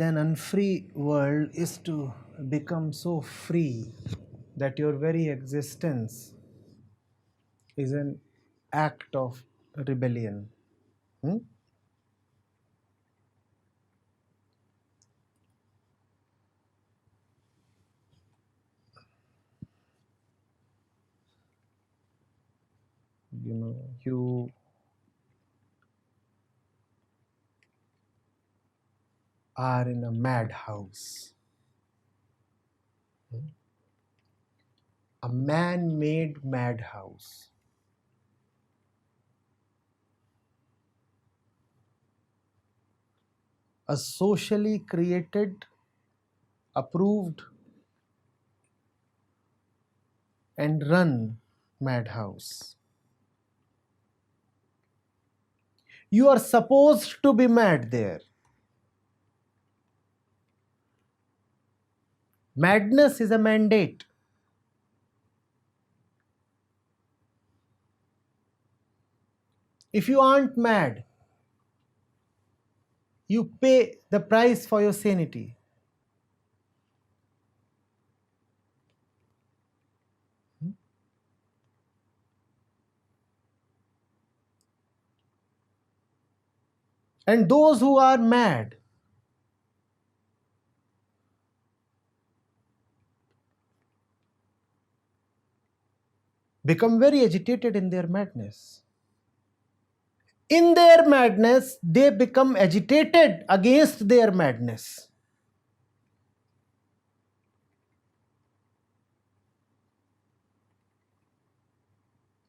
than unfree world is to become so free that your very existence is an act of rebellion. Hmm? You are in a madhouse, a man-made madhouse. A socially created, approved, and run madhouse. You are supposed to be mad there. Madness is a mandate. If you aren't mad, you pay the price for your sanity. And those who are mad become very agitated in their madness. In their madness, they become agitated against their madness.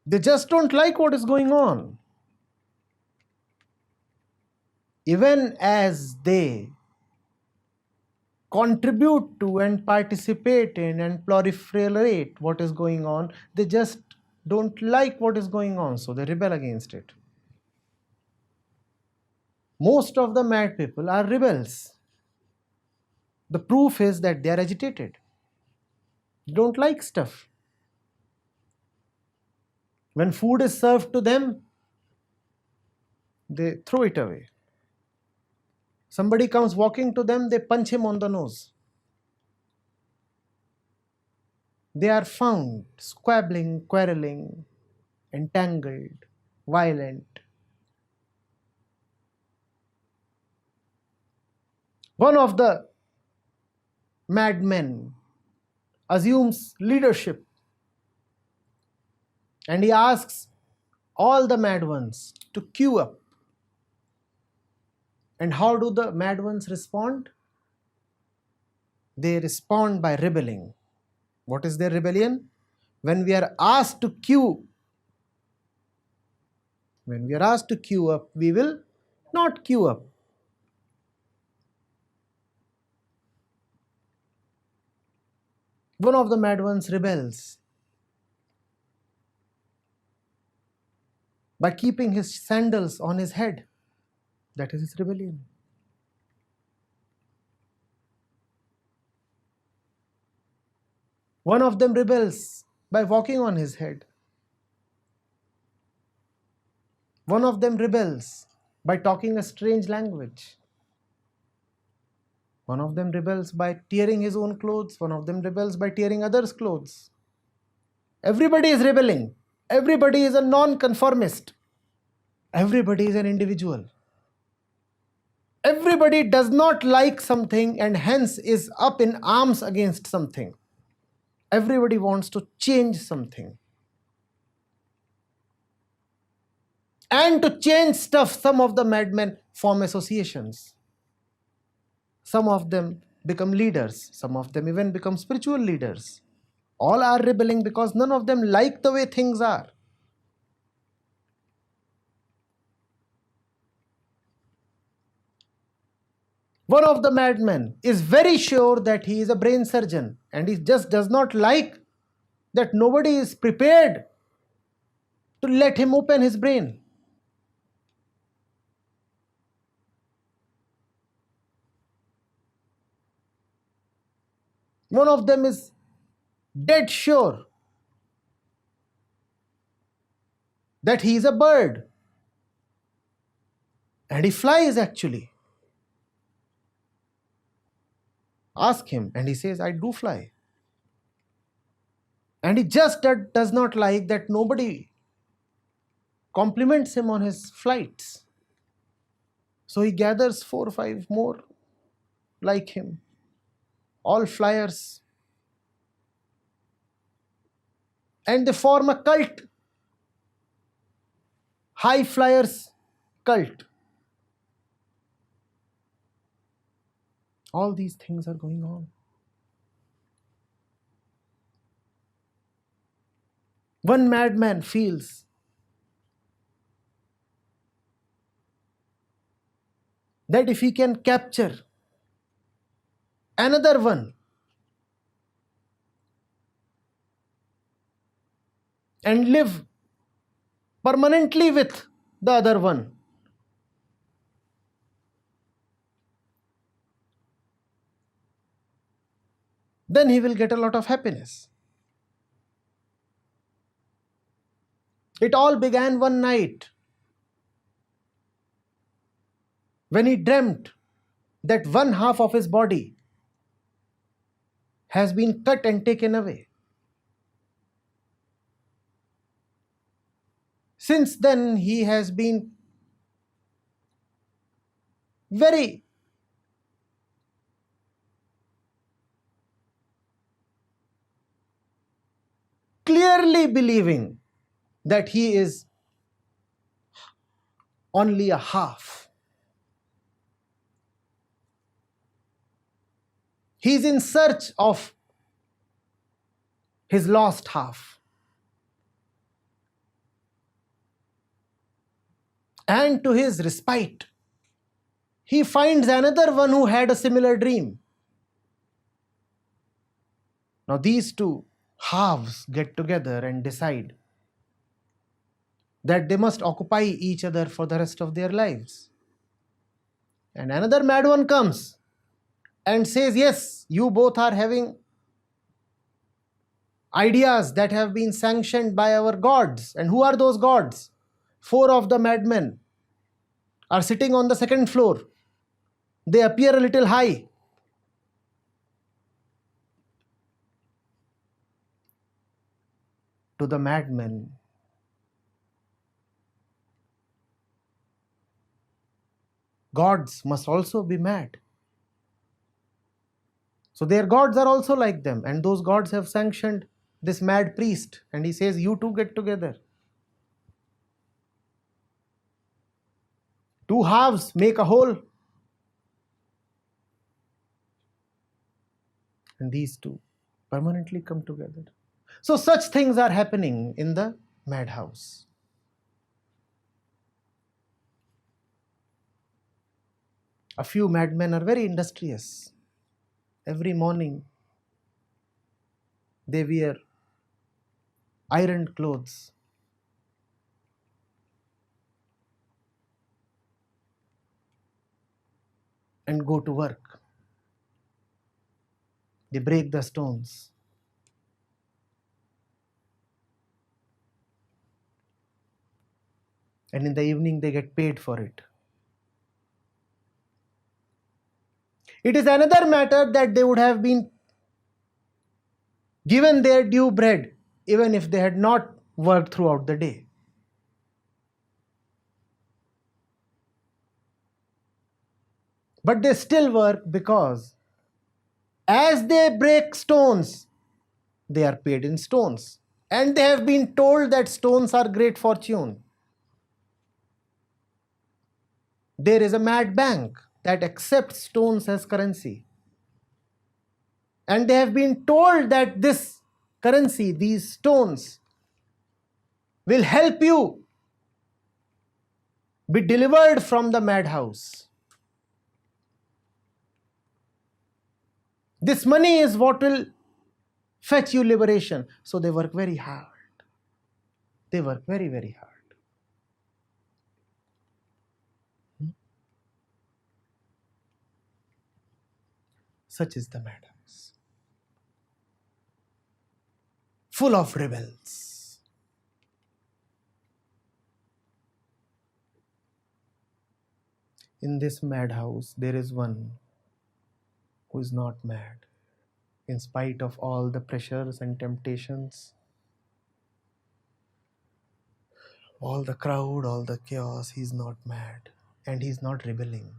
They just don't like what is going on. Even as they contribute to and participate in and proliferate what is going on, they just don't like what is going on, so they rebel against it. Most of the mad people are rebels. The proof is that they are agitated. They don't like stuff. When food is served to them, they throw it away. Somebody comes walking to them, they punch him on the nose. They are found squabbling, quarreling, entangled, violent. One of the madmen assumes leadership and he asks all the mad ones to queue up. And how do the mad ones respond? They respond by rebelling. What is their rebellion? When we are asked to queue up, we will not queue up. One of the mad ones rebels by keeping his sandals on his head. That is his rebellion. One of them rebels by walking on his head. One of them rebels by talking a strange language. One of them rebels by tearing his own clothes. One of them rebels by tearing others' clothes. Everybody is rebelling. Everybody is a non-conformist. Everybody is an individual. Everybody does not like something and hence is up in arms against something. Everybody wants to change something. And to change stuff, some of the madmen form associations. Some of them become leaders. Some of them even become spiritual leaders. All are rebelling because none of them like the way things are. One of the madmen is very sure that he is a brain surgeon and he just does not like that nobody is prepared to let him open his brain. One of them is dead sure that he is a bird and he flies actually. Ask him. And he says, I do fly. And he just does not like that nobody compliments him on his flights. So he gathers 4 or 5 more like him, all flyers. And they form a cult, high flyers cult. All these things are going on. One madman feels that if he can capture another one and live permanently with the other one, then he will get a lot of happiness. It all began one night when he dreamt that one half of his body has been cut and taken away. Since then, he has been very clearly believing that he is only a half. He is in search of his lost half. And to his respite, he finds another one who had a similar dream. Now these two halves get together and decide that they must occupy each other for the rest of their lives. And another mad one comes and says, yes, you both are having ideas that have been sanctioned by our gods. And who are those gods? 4 of the madmen are sitting on the second floor. They appear a little high. To the madmen, gods must also be mad. So their gods are also like them, and those gods have sanctioned this mad priest, and he says, you two get together. 2 halves make a whole. And these two permanently come together. So such things are happening in the madhouse. A few madmen are very industrious. Every morning they wear ironed clothes. And go to work. They break the stones. And in the evening they get paid for it. It is another matter that they would have been given their due bread even if they had not worked throughout the day. But they still work because as they break stones, they are paid in stones. And they have been told that stones are great fortune. There is a mad bank that accepts stones as currency. And they have been told that this currency, these stones, will help you be delivered from the madhouse. This money is what will fetch you liberation. So they work very hard. They work very, very hard. Such is the madhouse. Full of rebels. In this madhouse, there is one who is not mad. In spite of all the pressures and temptations, all the crowd, all the chaos, he's not mad and he's not rebelling.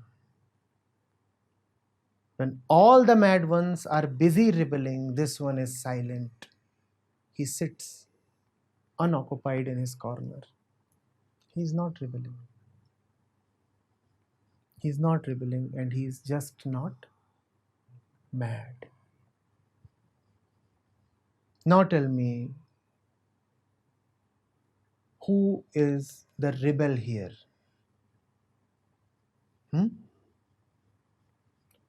When all the mad ones are busy rebelling, this one is silent. He sits unoccupied in his corner. He's not rebelling. He's not rebelling and he's just not mad. Now tell me, who is the rebel here?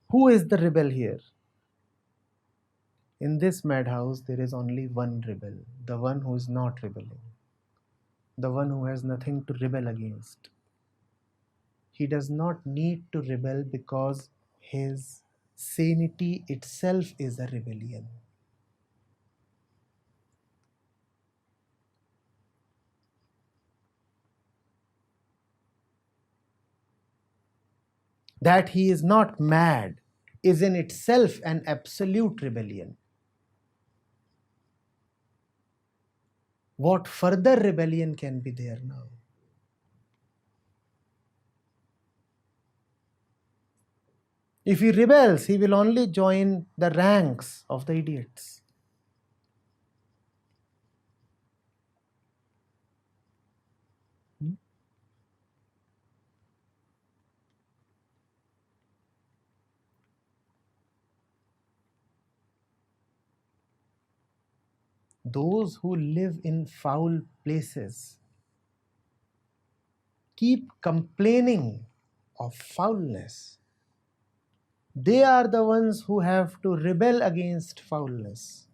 Who is the rebel here? In this madhouse, there is only one rebel, the one who is not rebelling, the one who has nothing to rebel against. He does not need to rebel because his sanity itself is a rebellion. That he is not mad is in itself an absolute rebellion. What further rebellion can be there now? If he rebels, he will only join the ranks of the idiots. Those who live in foul places keep complaining of foulness. They are the ones who have to rebel against foulness.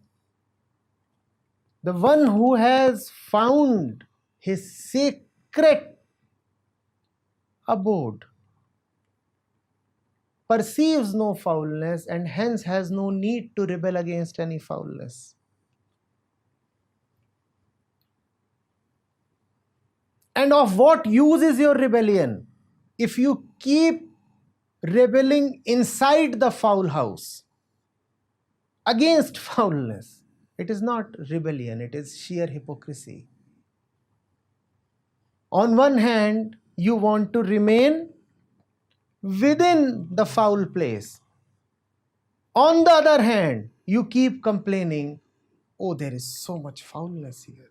The one who has found his sacred abode perceives no foulness and hence has no need to rebel against any foulness. And of what use is your rebellion if you keep rebelling inside the foul house against foulness? It is not rebellion, it is sheer hypocrisy. On one hand, you want to remain within the foul place. On the other hand, you keep complaining, oh, there is so much foulness here.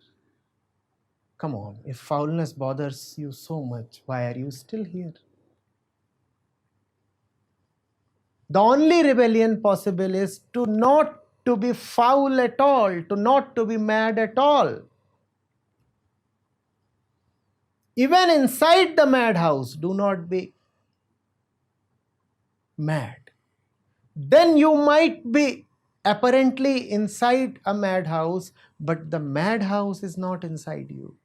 Come on, if foulness bothers you so much, why are you still here? The only rebellion possible is to not to be foul at all, to not to be mad at all. Even inside the madhouse, do not be mad. Then you might be apparently inside a madhouse, but the madhouse is not inside you.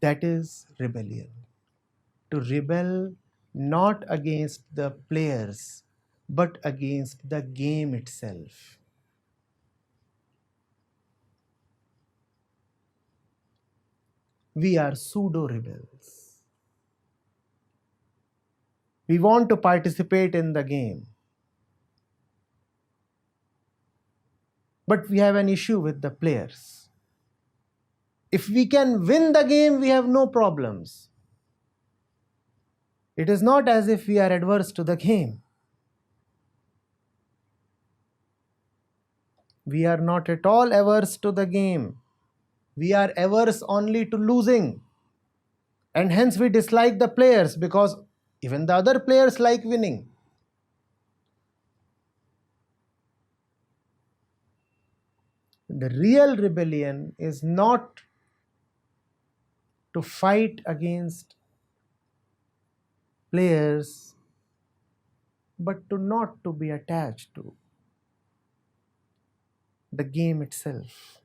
That is rebellion. To rebel not against the players, but against the game itself. We are pseudo rebels. We want to participate in the game, but we have an issue with the players. If we can win the game, we have no problems. It is not as if we are adverse to the game. We are not at all averse to the game. We are averse only to losing. And hence we dislike the players because even the other players like winning. The real rebellion is not to fight against players, but to not to be attached to the game itself.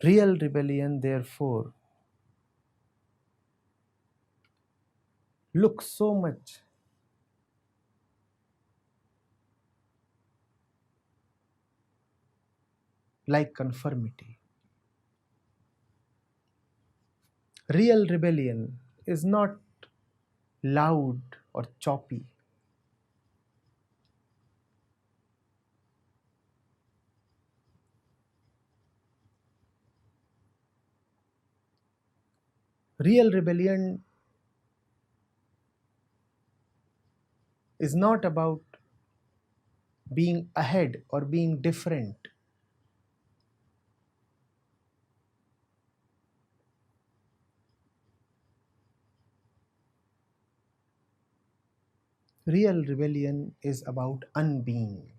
Real rebellion, therefore, looks so much like conformity. Real rebellion is not loud or choppy. Real rebellion is not about being ahead or being different. Real rebellion is about unbeing.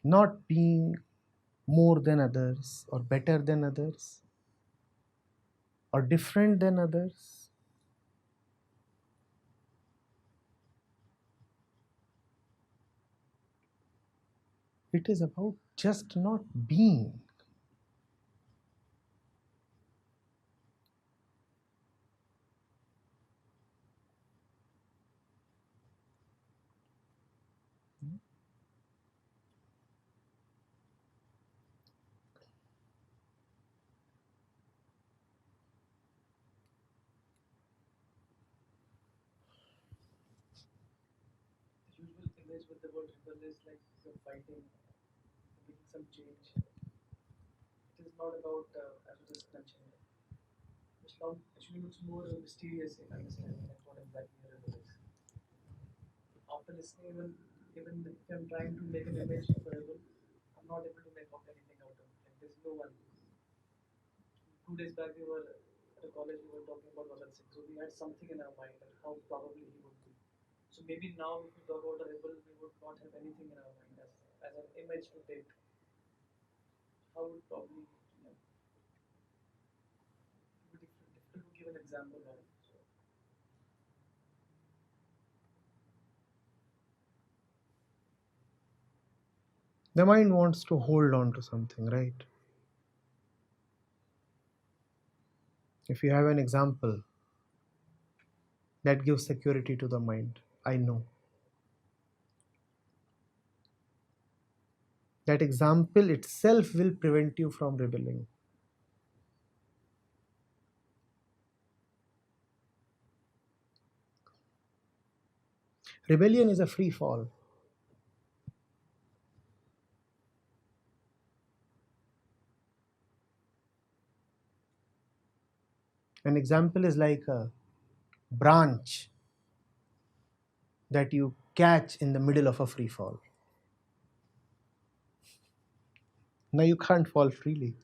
Not being more than others or better than others or different than others. It is about just not being. The usual image with the word rebel is like you're fighting, making some change. It is not about, as you just mentioned, actually it's more mysterious in understanding like what exactly a rebel is. After listening, even if I'm trying to make an image of a rebel, I'm not able to make out anything out of it. Like there's no one. 2 days back we were at a college, we were talking about Bhagat Singh. So we had something in our mind that how probably he would be. So maybe now if we talk about a rebel, we would not have anything in our mind as an image to take. How would probably, it would be difficult to give an example of. So The mind wants to hold on to something, right? If you have an example that gives security to the mind, I know. That example itself will prevent you from rebelling. Rebellion is a free fall. An example is like a branch that you catch in the middle of a free fall. Now you can't fall freely.